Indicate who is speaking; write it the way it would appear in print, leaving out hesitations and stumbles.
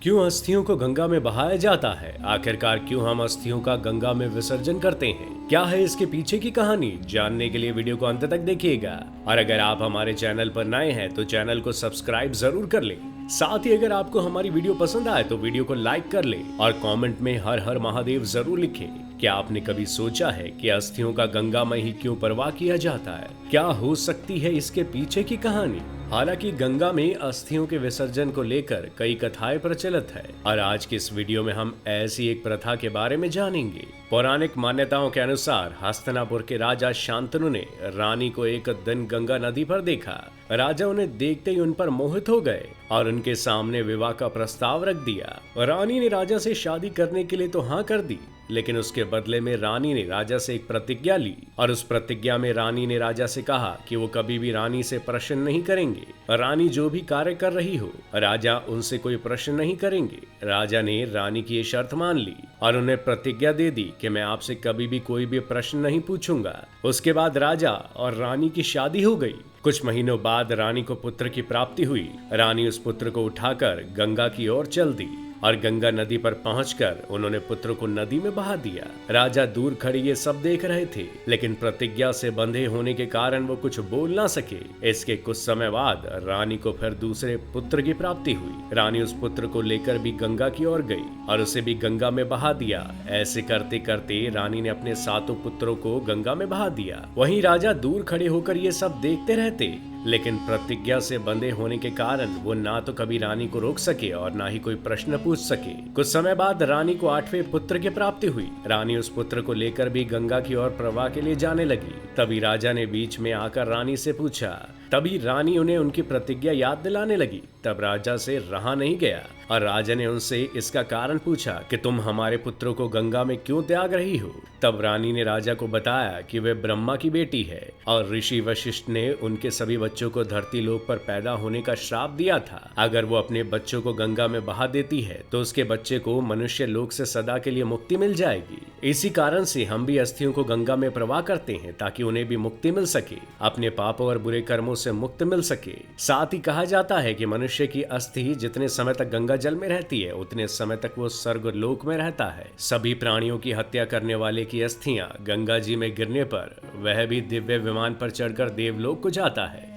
Speaker 1: क्यों अस्थियों को गंगा में बहाया जाता है? आखिरकार क्यों हम अस्थियों का गंगा में विसर्जन करते हैं? क्या है इसके पीछे की कहानी? जानने के लिए वीडियो को अंत तक देखिएगा। और अगर आप हमारे चैनल पर नए हैं तो चैनल को सब्सक्राइब जरूर कर लें। साथ ही अगर आपको हमारी वीडियो पसंद आए तो वीडियो को लाइक कर लें और कमेंट में हर हर महादेव जरूर लिखें। क्या आपने कभी सोचा है कि अस्थियों का गंगा में ही क्यों प्रवाह किया जाता है? क्या हो सकती है इसके पीछे की कहानी? हालांकि गंगा में अस्थियों के विसर्जन को लेकर कई कथाएं प्रचलित है और आज की इस वीडियो में हम ऐसी एक प्रथा के बारे में जानेंगे। पौराणिक मान्यताओं के अनुसार हस्तिनापुर के राजा शांतनु ने रानी को एक दिन गंगा नदी पर देखा। राजा उन्हें देखते ही उन पर मोहित हो गए और उनके सामने विवाह का प्रस्ताव रख दिया। रानी ने राजा से शादी करने के लिए तो हाँ कर दी, लेकिन उसके बदले में रानी ने राजा से एक प्रतिज्ञा ली और उस प्रतिज्ञा में रानी ने राजा से कहा कि वो कभी भी रानी से प्रश्न नहीं करेंगे। रानी जो भी कार्य कर रही हो राजा उनसे कोई प्रश्न नहीं करेंगे। राजा ने रानी की ये शर्त मान ली और उन्हें प्रतिज्ञा दे दी कि मैं आपसे कभी भी कोई भी प्रश्न नहीं पूछूंगा। उसके बाद राजा और रानी की शादी हो गई। कुछ महीनों बाद रानी को पुत्र की प्राप्ति हुई। रानी उस पुत्र को उठाकर गंगा की ओर चल दी और गंगा नदी पर पहुंचकर उन्होंने पुत्र को नदी में बहा दिया। राजा दूर खड़े ये सब देख रहे थे, लेकिन प्रतिज्ञा से बंधे होने के कारण वो कुछ बोल ना सके। इसके कुछ समय बाद रानी को फिर दूसरे पुत्र की प्राप्ति हुई। रानी उस पुत्र को लेकर भी गंगा की ओर गई और उसे भी गंगा में बहा दिया। ऐसे करते करते रानी ने अपने 7 पुत्रों को गंगा में बहा दिया। वहीं राजा दूर खड़े होकर ये सब देखते रहते, लेकिन प्रतिज्ञा से बंधे होने के कारण वो ना तो कभी रानी को रोक सके और ना ही कोई प्रश्न पूछ सके। कुछ समय बाद रानी को 8वें पुत्र की प्राप्ति हुई। रानी उस पुत्र को लेकर भी गंगा की ओर प्रवाह के लिए जाने लगी। तभी राजा ने बीच में आकर रानी से पूछा। तभी रानी उन्हें उनकी प्रतिज्ञा याद दिलाने लगी। तब राजा से रहा नहीं गया और राजा ने उनसे इसका कारण पूछा कि तुम हमारे पुत्रों को गंगा में क्यों त्याग रही हो। तब रानी ने राजा को बताया कि वे ब्रह्मा की बेटी है और ऋषि वशिष्ठ ने उनके सभी बच्चों को धरती लोक पर पैदा होने का श्राप दिया था। अगर वो अपने बच्चों को गंगा में बहा देती है तो उसके बच्चे को मनुष्य लोक से सदा के लिए मुक्ति मिल जाएगी। इसी कारण से हम भी अस्थियों को गंगा में प्रवाह करते हैं ताकि उन्हें भी मुक्ति मिल सके, अपने पापों और बुरे कर्मों से मुक्त मिल सके। साथ ही कहा जाता है कि मनुष्य की अस्थि जितने समय तक गंगा जल में रहती है उतने समय तक वो स्वर्ग लोक में रहता है। सभी प्राणियों की हत्या करने वाले की अस्थियां गंगा जी में गिरने पर वह भी दिव्य विमान पर चढ़कर देवलोक को जाता है।